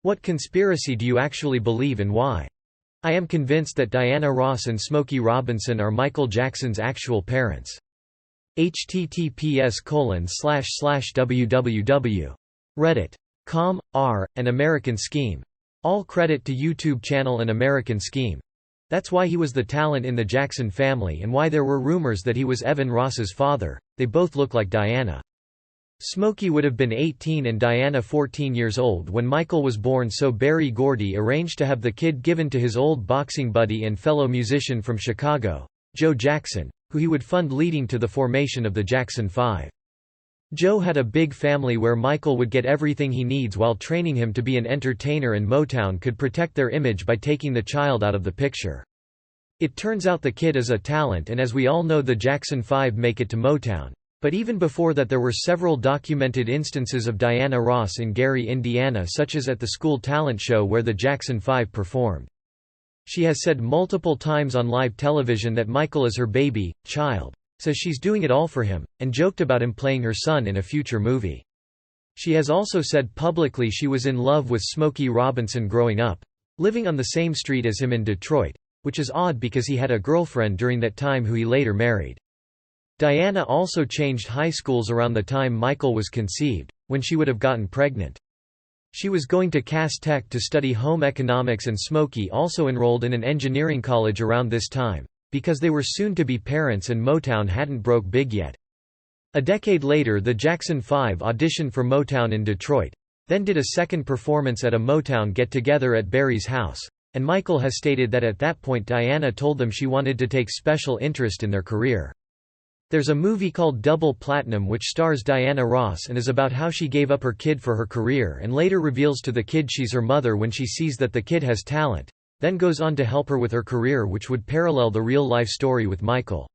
What conspiracy do you actually believe and why? I am convinced that Diana Ross and Smokey Robinson are Michael Jackson's actual parents. https://www.reddit.com an American Scheme. All credit to YouTube channel An American Scheme. That's why he was the talent in the Jackson family and why there were rumors that he was Evan Ross's father. They both look like Diana. Smokey would have been 18 and Diana 14 years old when Michael was born, so Berry Gordy arranged to have the kid given to his old boxing buddy and fellow musician from Chicago, Joe Jackson, who he would fund, leading to the formation of the Jackson 5. Joe had a big family where Michael would get everything he needs while training him to be an entertainer, and Motown could protect their image by taking the child out of the picture. It turns out the kid is a talent, and as we all know, the Jackson 5 make it to Motown. But even before that, there were several documented instances of Diana Ross in Gary, Indiana, such as at the school talent show where the Jackson 5 performed. She has said multiple times on live television that Michael is her baby child, says she's doing it all for him, and joked about him playing her son in a future movie. She has also said publicly she was in love with Smokey Robinson growing up, living on the same street as him in Detroit, which is odd because he had a girlfriend during that time who he later married. Diana also changed high schools around the time Michael was conceived, when she would have gotten pregnant. She was going to Cass Tech to study home economics, and Smokey also enrolled in an engineering college around this time, because they were soon to be parents and Motown hadn't broke big yet. A decade later, the Jackson 5 auditioned for Motown in Detroit, then did a second performance at a Motown get-together at Berry's house, and Michael has stated that at that point Diana told them she wanted to take special interest in their career. There's a movie called Double Platinum which stars Diana Ross and is about how she gave up her kid for her career and later reveals to the kid she's her mother when she sees that the kid has talent, then goes on to help her with her career, which would parallel the real-life story with Michael.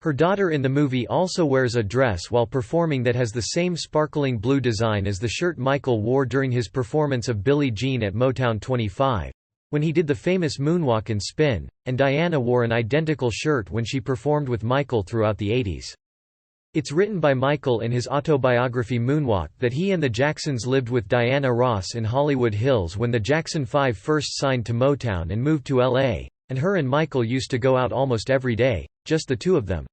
Her daughter in the movie also wears a dress while performing that has the same sparkling blue design as the shirt Michael wore during his performance of Billie Jean at Motown 25. When he did the famous moonwalk and spin, and Diana wore an identical shirt when she performed with Michael throughout the 80s. It's written by Michael in his autobiography Moonwalk that he and the Jacksons lived with Diana Ross in Hollywood Hills when the Jackson 5 first signed to Motown and moved to LA, and her and Michael used to go out almost every day, just the two of them.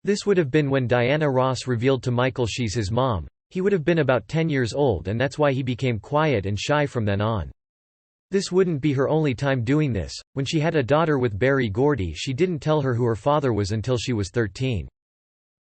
This would have been when Diana Ross revealed to Michael she's his mom. He would have been about 10 years old, and that's why he became quiet and shy from then on. This wouldn't be her only time doing this. When she had a daughter with Berry Gordy, she didn't tell her who her father was until she was 13.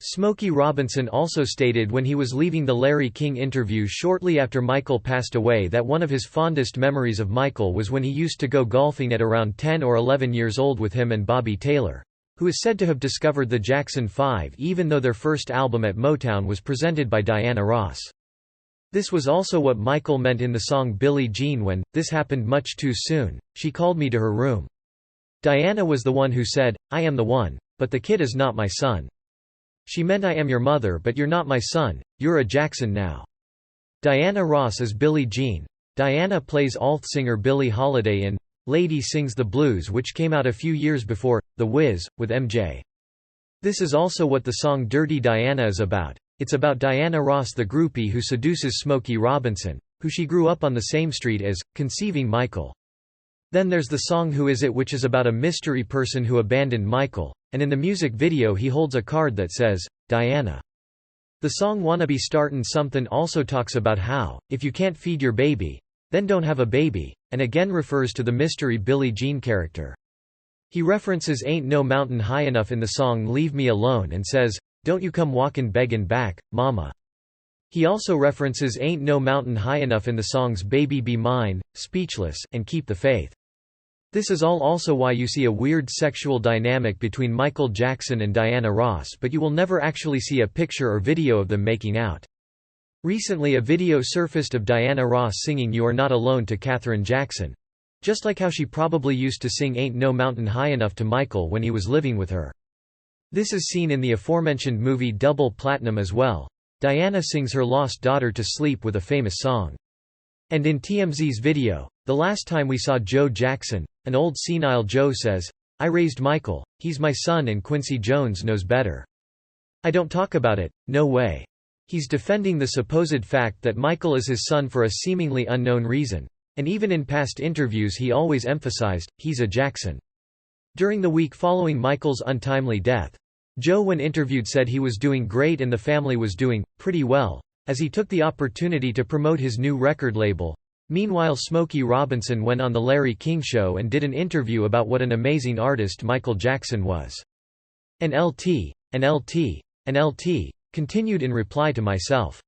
Smokey Robinson also stated when he was leaving the Larry King interview shortly after Michael passed away that one of his fondest memories of Michael was when he used to go golfing at around 10 or 11 years old with him and Bobby Taylor, who is said to have discovered the Jackson 5 even though their first album at Motown was presented by Diana Ross. This was also what Michael meant in the song Billie Jean when, "This happened much too soon, she called me to her room. Diana was the one who said, I am the one, but the kid is not my son. She meant I am your mother but you're not my son, you're a Jackson now." Diana Ross is Billie Jean. Diana plays alt singer Billie Holiday in Lady Sings the Blues, which came out a few years before The Wiz, with MJ. This is also what the song Dirty Diana is about. It's about Diana Ross, the groupie who seduces Smokey Robinson, who she grew up on the same street as, conceiving Michael. Then there's the song Who Is It, which is about a mystery person who abandoned Michael, and in the music video he holds a card that says, Diana. The song Wanna Be Startin' Somethin' also talks about how, if you can't feed your baby, then don't have a baby, and again refers to the mystery Billie Jean character. He references Ain't No Mountain High Enough in the song Leave Me Alone and says, Don't you come walkin' beggin' back, mama. He also references Ain't No Mountain High Enough in the songs Baby Be Mine, Speechless, and Keep the Faith. This is all also why you see a weird sexual dynamic between Michael Jackson and Diana Ross, but you will never actually see a picture or video of them making out. Recently a video surfaced of Diana Ross singing You Are Not Alone to Katherine Jackson. Just like how she probably used to sing Ain't No Mountain High Enough to Michael when he was living with her. This is seen in the aforementioned movie Double Platinum as well. Diana sings her lost daughter to sleep with a famous song. And in TMZ's video, the last time we saw Joe Jackson, an old senile Joe says, I raised Michael, he's my son and Quincy Jones knows better. I don't talk about it, no way. He's defending the supposed fact that Michael is his son for a seemingly unknown reason. And even in past interviews he always emphasized, he's a Jackson. During the week following Michael's untimely death, Joe when interviewed said he was doing great and the family was doing pretty well, as he took the opportunity to promote his new record label. Meanwhile Smokey Robinson went on The Larry King Show and did an interview about what an amazing artist Michael Jackson was. An LT, an LT, an LT, continued in reply to myself.